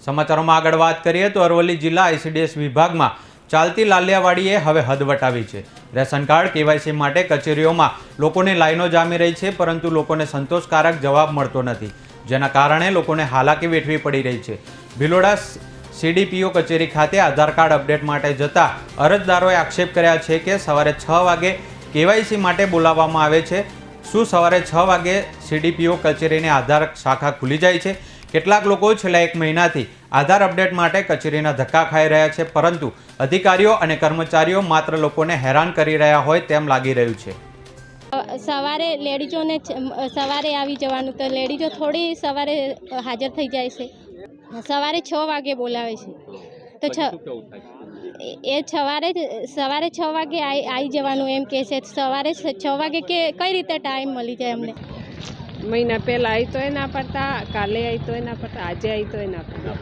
સમાચારોમાં આગળ વાત કરીએ તો અરવલ્લી જિલ્લા ICDS વિભાગમાં ચાલતી લાલિયાવાડીએ હવે હદ વટાવી છે। રેશન કાર્ડ KYC માટે કચેરીઓમાં લોકોની લાઈનો જામી રહી છે, પરંતુ લોકોને સંતોષકારક જવાબ મળતો નથી, જેના કારણે લોકોને હાલાકી વેઠવી પડી રહી છે। ભિલોડા CDPO કચેરી ખાતે આધાર કાર્ડ અપડેટ માટે જતા અરજદારોએ આક્ષેપ કર્યા છે કે સવારે 6 વાગે KYC માટે બોલાવવામાં આવે છે। શું સવારે 6 વાગે CDPO કચેરીની આધાર શાખા ખુલી જાય છે? કેટલાક લોકો છેલ્લા 1 મહિનાથી આધાર અપડેટ માટે કચેરીના ધક્કા ખાઈ રહ્યા છે, પરંતુ અધિકારીઓ અને કર્મચારીઓ માત્ર લોકોને હેરાન કરી રહ્યા હોય તેમ લાગી રહ્યું છે। સવારે લેડીઝોને સવારે આવી જવાનું, તો લેડીઝો થોડી સવારે હાજર થઈ જાય છે। સવારે 6 વાગે બોલાવે છે, તો સવારે 6 વાગે આવી જવાનું એમ કહે છે। સવારે 6 વાગે કે કઈ રીતે ટાઈમ મળી જાય અમને? મહિના પહેલાં આવી તોય ના પડતા, કાલે આવી તોય ના પડતા, આજે આવી તોય ના પડતા।